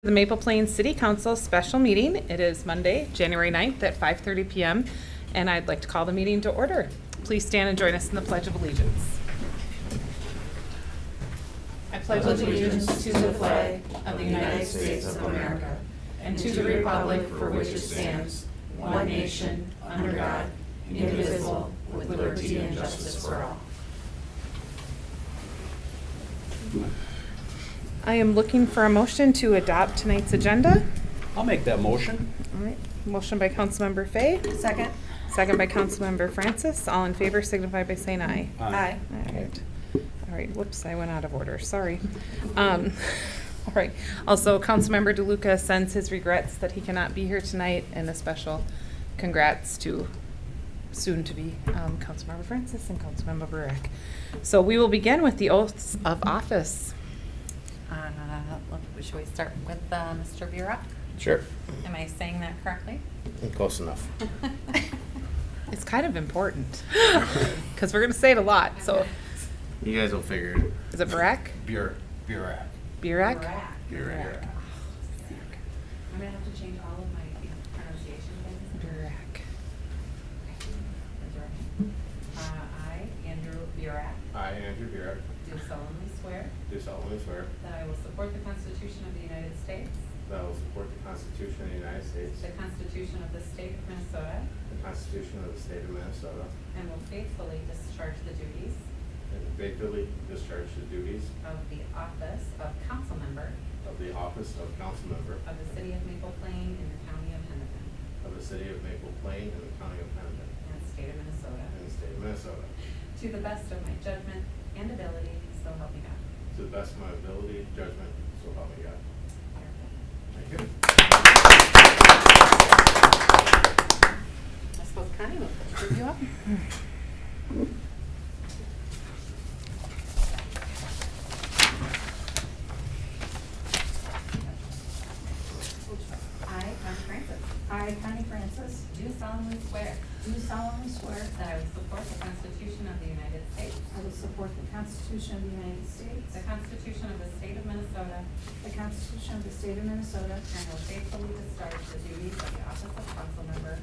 The Maple Plains City Council special meeting. It is Monday, January 9th at 5:30 p.m. and I'd like to call the meeting to order. Please stand and join us in the Pledge of Allegiance. I pledge allegiance to the flag of the United States of America and to the republic for which it stands, one nation, under God, indivisible, with liberty and justice for all. I am looking for a motion to adopt tonight's agenda. I'll make that motion. All right, motion by Councilmember Fay. Second. Second by Councilmember Francis. All in favor signify by saying aye. Aye. All right. All right, whoops, I went out of order, sorry. All right, also Councilmember DeLuca sends his regrets that he cannot be here tonight, and a special congrats to soon-to-be Councilmember Francis and Councilmember Burek. So we will begin with the oaths of office. Should we start with Mr. Burek? Sure. Am I saying that correctly? Close enough. It's kind of important, because we're going to say it a lot, so. You guys will figure it. Is it Burek? Burek. Burek? Burek. I'm gonna have to change all of my pronunciation things. Burek. I, Andrew Burek, I, Andrew Burek, do solemnly swear do solemnly swear that I will support the Constitution of the United States, that I will support the Constitution of the United States, the Constitution of the State of Minnesota, the Constitution of the State of Minnesota, and will faithfully discharge the duties and faithfully discharge the duties of the office of council member of the office of council member of the City of Maple Plain in the County of Hennepin of the City of Maple Plain in the County of Hennepin and the State of Minnesota, and the State of Minnesota, to the best of my judgment and ability, so help me God. to the best of my ability, judgment, so help me God. Thank you. I suppose Connie will screw you up. I, Connie Francis, I, Connie Francis, do solemnly swear do solemnly swear that I will support the Constitution of the United States, I will support the Constitution of the United States, the Constitution of the State of Minnesota, the Constitution of the State of Minnesota, and will faithfully discharge the duties of the office of council member.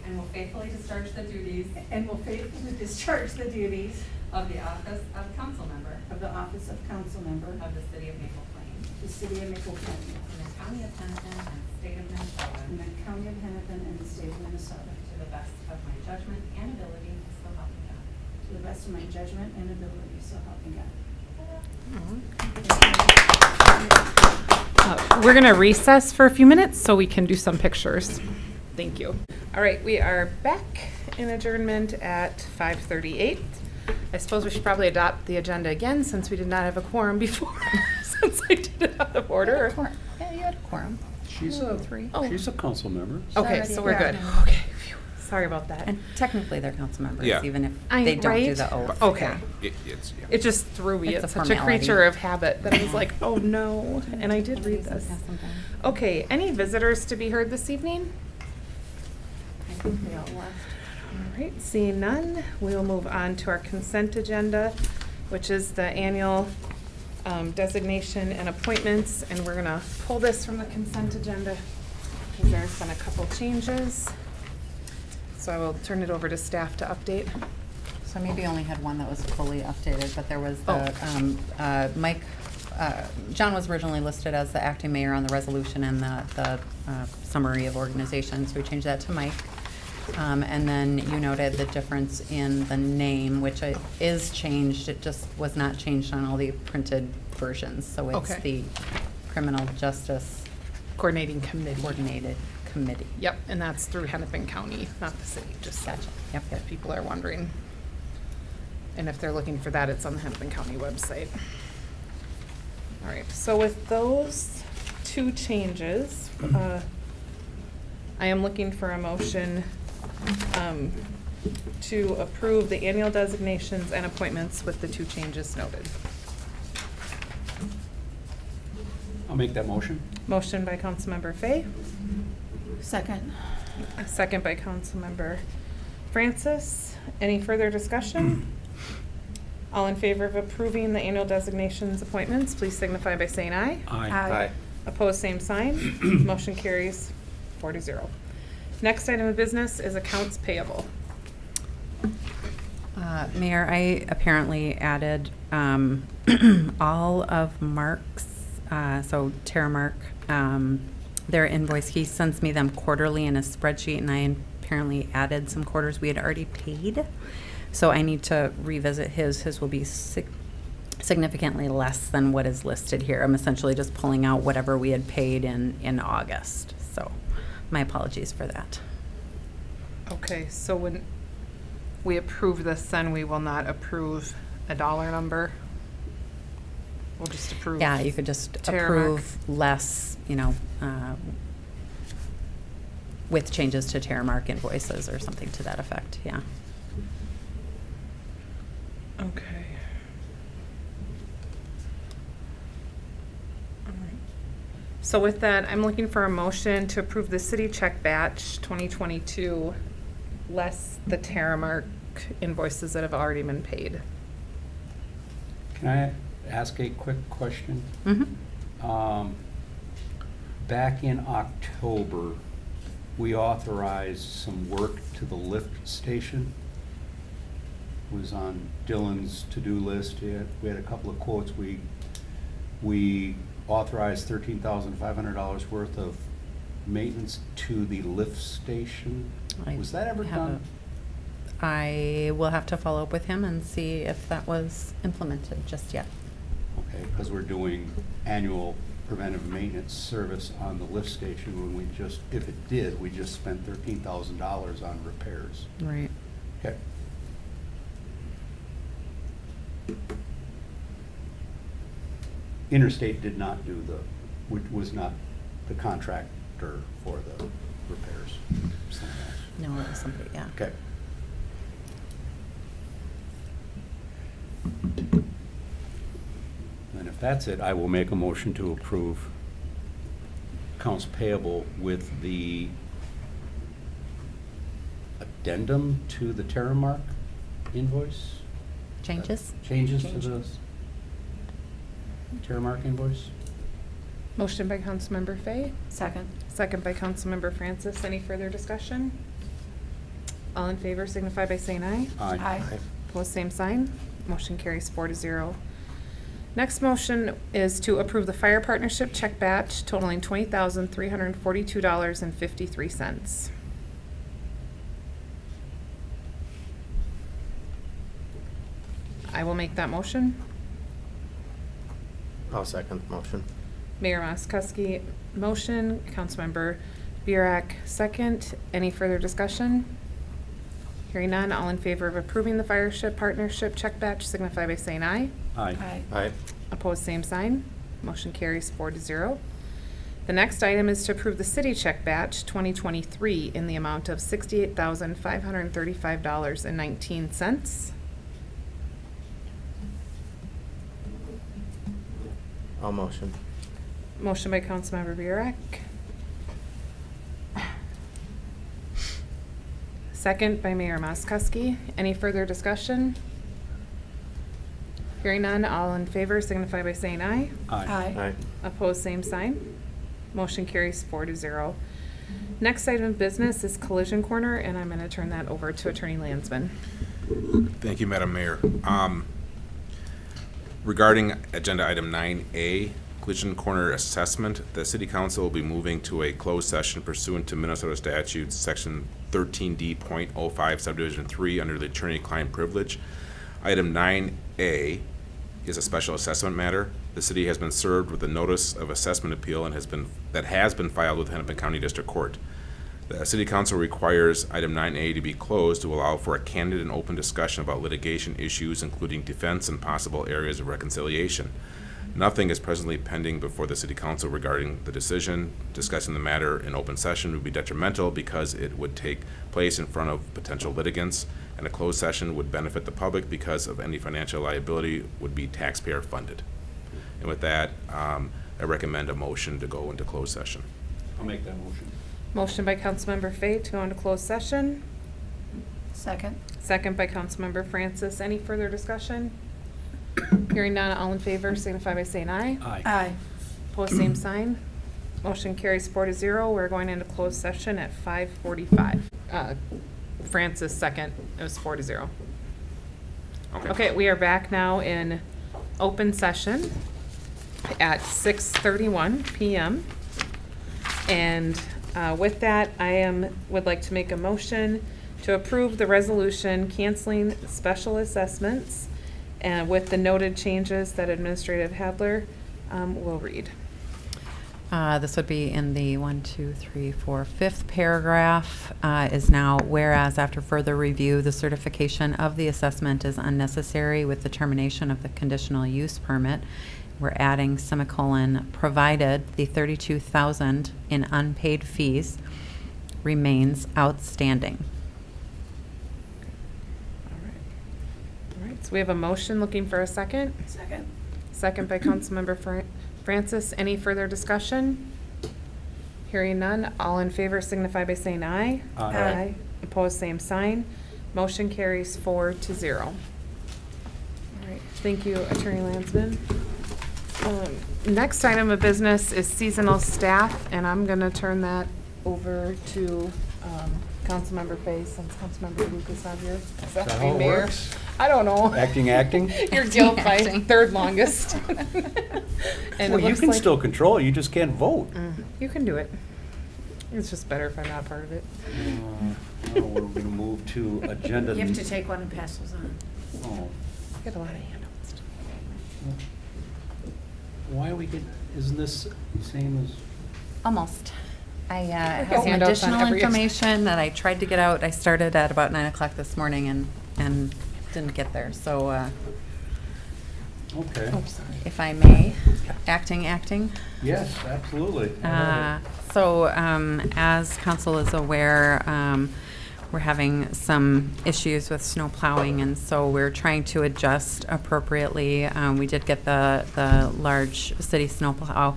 And will faithfully discharge the duties and will faithfully discharge the duties of the office of council member of the office of council member of the City of Maple Plain of the City of Maple Plain in the County of Hennepin and State of Minnesota, in the County of Hennepin and the State of Minnesota, to the best of my judgment and ability, so help me God. to the best of my judgment and ability, so help me God. We're going to recess for a few minutes so we can do some pictures. Thank you. All right, we are back in adjournment at 5:38. I suppose we should probably adopt the agenda again since we did not have a quorum before, since I did it out of order. Yeah, you had a quorum. She's Three. she's a council member. Okay, Already so we're good. there. Okay, phew. Sorry about that. And technically, they're council members, Yeah. even if I- they don't do right? the oath. Okay. It's It just threw me. It's It's a such a formality. creature of habit that I was like, oh no, and I did read this. Okay, any visitors to be heard this evening? I think they all left. All right, seeing none, we'll move on to our consent agenda, which is the annual designation and appointments, and we're gonna pull this from the consent agenda because there's been a couple changes. So I will turn it over to staff to update. So maybe only had one that was fully updated, but there was Oh. the, Mike, John was originally listed as the acting mayor on the resolution and the summary of organization, so we changed that to Mike. And then you noted the difference in the name, which is changed, it just was not changed on all the printed versions. So it's Okay. the Criminal Justice Coordinating committee. Coordinated Committee. Yep, and that's through Hennepin County, not the city, just so Gotcha. Yep, yep. if people are wondering. And if they're looking for that, it's on the Hennepin County website. All right, so with those two changes, I am looking for a motion to approve the annual designations and appointments with the two changes noted. I'll make that motion. Motion by Councilmember Fay, Second. a second by Councilmember Francis. Any further discussion? All in favor of approving the annual designations appointments, please signify by saying aye. Aye. Opposed, same sign. Motion carries 4-0. Next item of business is accounts payable. Mayor, I apparently added all of Mark's, so Terramark, their invoice. He sends me them quarterly in a spreadsheet, and I apparently added some quarters we had already paid. So I need to revisit his. His will be significantly less than what is listed here. I'm essentially just pulling out whatever we had paid in August. So my apologies for that. Okay, so when we approve this, then we will not approve a dollar number? We'll just approve? Yeah, you could just Terramark. approve less, with changes to Terramark invoices or something to that effect, yeah. Okay. All right. So with that, I'm looking for a motion to approve the city check batch 2022 less the Terramark invoices that have already been paid. Can I ask a quick question? Mm-hmm. Back in October, we authorized some work to the lift station. It was on Dylan's to-do list. We had a couple of quotes. We authorized $13,500 worth of maintenance to the lift station. Was that ever done? I will have to follow up with him and see if that was implemented just yet. Okay, because we're doing annual preventive maintenance service on the lift station when we just, if it did, we just spent $13,000 on repairs. Right. Okay. Interstate did not do was not the contractor for the repairs. Someone else. No, it was somebody, yeah. Okay. And if that's it, I will make a motion to approve accounts payable with the addendum to the Terramark invoice? Changes? Changes to the Terramark invoice? Motion by Councilmember Fay, Second. second by Councilmember Francis. Any further discussion? All in favor signify by saying aye. Aye. Opposed, same sign. Motion carries 4-0. Next motion is to approve the fire partnership check batch totaling $20,342.53. I will make that motion. I'll second the motion. Mayor Moskowski, motion. Councilmember Burak, second. Any further discussion? Hearing none, all in favor of approving the fire partnership check batch signify by saying aye. Aye. Aye. Opposed, same sign. Motion carries 4-0. The next item is to approve the city check batch 2023 in the amount of $68,535.19. I'll motion. Motion by Councilmember Burak. Second by Mayor Moskowski. Any further discussion? Hearing none, all in favor signify by saying aye. Aye. Opposed, same sign. Motion carries 4-0. Next item of business is collision corner, and I'm going to turn that over to Attorney Landsman. Thank you, Madam Mayor. Regarding agenda item 9A, collision corner assessment, the City Council will be moving to a closed session pursuant to Minnesota statutes, section 13D.05 subdivision 3 under the attorney-client privilege. Item 9A is a special assessment matter. The city has been served with a notice of assessment appeal and has been filed with Hennepin County District Court. The City Council requires item 9A to be closed to allow for a candid and open discussion about litigation issues, including defense and possible areas of reconciliation. Nothing is presently pending before the City Council regarding the decision. Discussing the matter in open session would be detrimental because it would take place in front of potential litigants, and a closed session would benefit the public because of any financial liability would be taxpayer funded. And with that, I recommend a motion to go into closed session. I'll make that motion. Motion by Councilmember Fay to go into closed session. Second. Second by Councilmember Francis. Any further discussion? Hearing none, all in favor signify by saying aye. Aye. Opposed, same sign. Motion carries 4-0. We're going into closed session at 5:45. Francis second, it was 4-0. Okay, we are back now in open session at 6:31 PM. And with that, would like to make a motion to approve the resolution canceling special assessments and with the noted changes that Administrative Hadler will read. This would be in the 5th paragraph, is now, whereas after further review, the certification of the assessment is unnecessary with the termination of the conditional use permit. We're adding semicolon, provided the $32,000 in unpaid fees remains outstanding. All right, so we have a motion, looking for a second. Second. Second by Councilmember Francis. Any further discussion? Hearing none, all in favor signify by saying aye. Aye. Opposed, same sign. Motion carries 4-0. All right, thank you, Attorney Landsman. Next item of business is seasonal staff, and I'm gonna turn that over to Councilmember Fay, since Councilmember Lucas not here. Is that how it Mayor? works? I don't know. Acting? Your guilt by Acting. third longest. And Well, it you looks can like- still control, you just can't vote. You can do it. It's just better if I'm not part of it. Now we're going to move to agenda. You have to take one and pass those on. Oh, Get a lot of handouts. why we get, isn't this the same as? Almost. I have got some handouts on additional every- information that I tried to get out. I started at about 9 o'clock this morning and didn't get there. So Okay. Oh, sorry. if I may, acting. Yes, absolutely. I love it. As council is aware, we're having some issues with snow plowing, and so we're trying to adjust appropriately. We did get the large city snow plow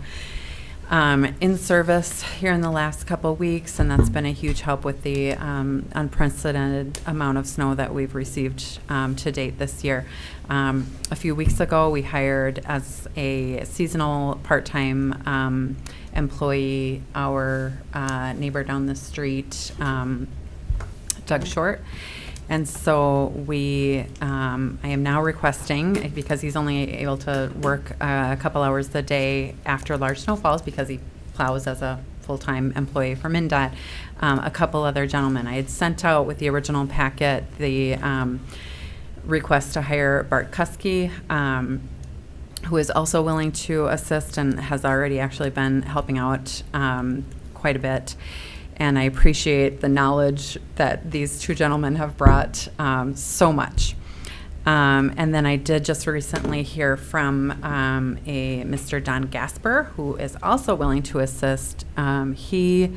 in service here in the last couple weeks, and that's been a huge help with the unprecedented amount of snow that we've received to date this year. A few weeks ago, we hired as a seasonal part-time employee our neighbor down the street, Doug Short. And so I am now requesting, because he's only able to work a couple hours a day after large snowfalls because he plows as a full-time employee for MnDOT, a couple other gentlemen. I had sent out with the original packet the request to hire Bart Kuski, who is also willing to assist and has already actually been helping out quite a bit. And I appreciate the knowledge that these two gentlemen have brought so much. And then I did just recently hear from a Mr. Don Gasper, who is also willing to assist. He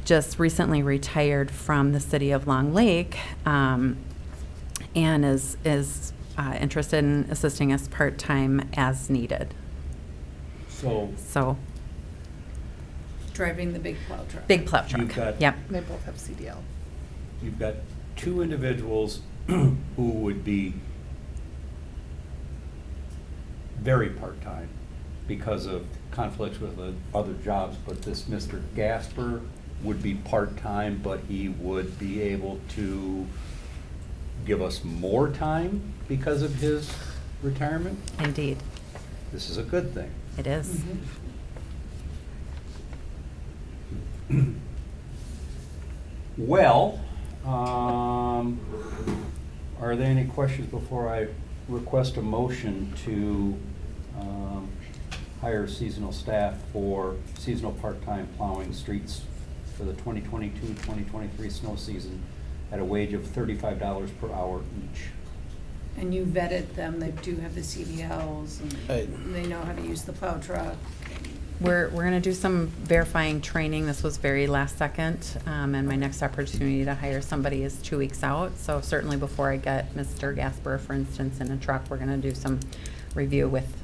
just recently retired from the city of Long Lake and is interested in assisting us part-time as needed. So Driving the big plow truck. big plow truck. You've got- Yep. They both have CDL. You've got two individuals who would be very part-time because of conflicts with other jobs, but this Mr. Gasper would be part-time, but he would be able to give us more time because of his retirement. Indeed, This is a good thing. it is. Mm-hmm. Well, are there any questions before I request a motion to hire seasonal staff for seasonal part-time plowing streets for the 2022-2023 snow season at a wage of $35 per hour each? And you vetted them, they do have the CDLs, Right. and they know how to use the plow truck. We're going to do some verifying training. This was very last second, and my next opportunity to hire somebody is 2 weeks out. So certainly before I get Mr. Gasper, for instance, in a truck, we're going to do some review with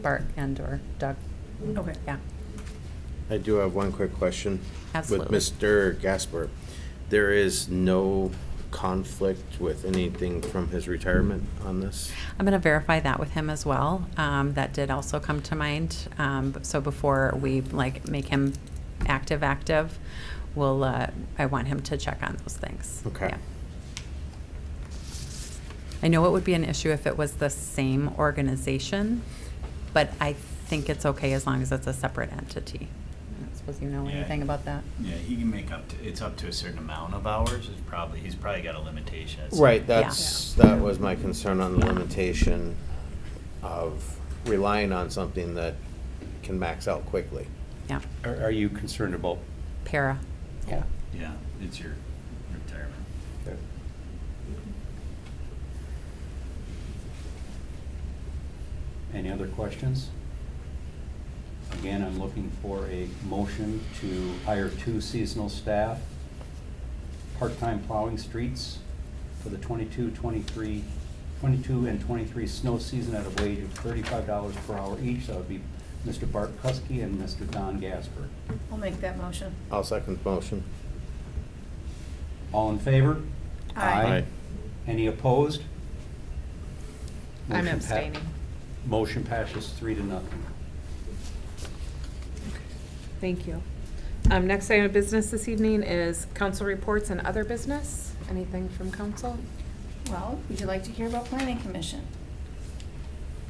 Bart and or Doug. Okay. Yeah. I do have one quick question. Absolutely. With Mr. Gasper, there is no conflict with anything from his retirement on this? I'm going to verify that with him as well. That did also come to mind. So before we make him active, we'll, I want him to check on those things. Okay. Yeah. I know it would be an issue if it was the same organization, but I think it's okay as long as it's a separate entity. I don't suppose you know Yeah. anything about that? Yeah, he can make it's up to a certain amount of hours. He's probably got a limitation. It's- Right, that was my concern on the limitation of relying on something that can max out quickly. Yeah, Are you concerned about? para. Yeah. Yeah, it's your retirement. Okay. Any other questions? Again, I'm looking for a motion to hire 2 seasonal staff, part-time plowing streets for the 22 and 23 snow season at a wage of $35 per hour each. That would be Mr. Bart Kuski and Mr. Don Gasper. I'll make that motion. I'll second the motion. All in favor? Aye. Any opposed? I'm Motion pa- abstaining. Motion passes 3-0. Thank you. Next item of business this evening is council reports and other business. Anything from council? Well, would you like to hear about planning commission?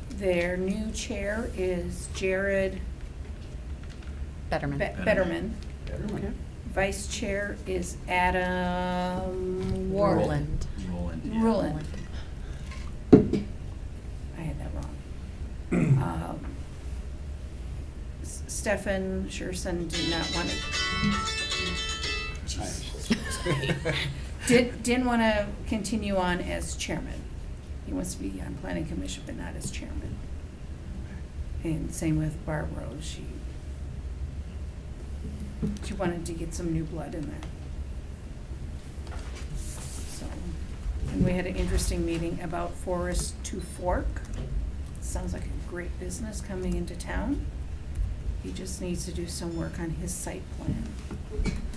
Their new chair is Jared Betterman. Betterman. Okay. Vice chair is Adam Warren. Roland. Roland, yeah. Ruland. I had that wrong. Stefan Scherson did not want to. Didn't want to continue on as chairman. He wants to be on planning commission, but not as chairman. And same with Barb Rose. She wanted to get some new blood in there. So, and we had an interesting meeting about Forest to Fork. Sounds like a great business coming into town. He just needs to do some work on his site plan.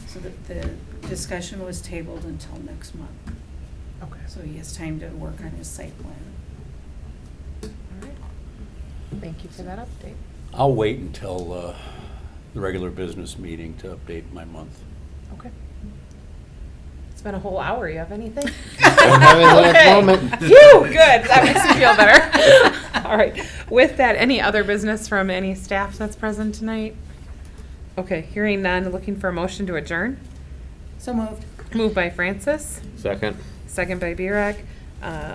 So the discussion was tabled until next month. Okay. So he has time to work on his site plan. All right. Thank you for that update. I'll wait until the regular business meeting to update my month. Okay. It's been a whole hour. You have anything? Don't have anything at the moment. Phew, good. That makes me feel better. All right. With that, any other business from any staff that's present tonight? Okay, hearing none, looking for a motion to adjourn. So moved. Moved by Francis, Second. second by Burek.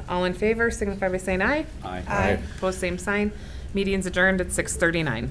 All in favor, signify by saying aye. Aye. Aye. Opposed, same sign. Meeting's adjourned at 6:39.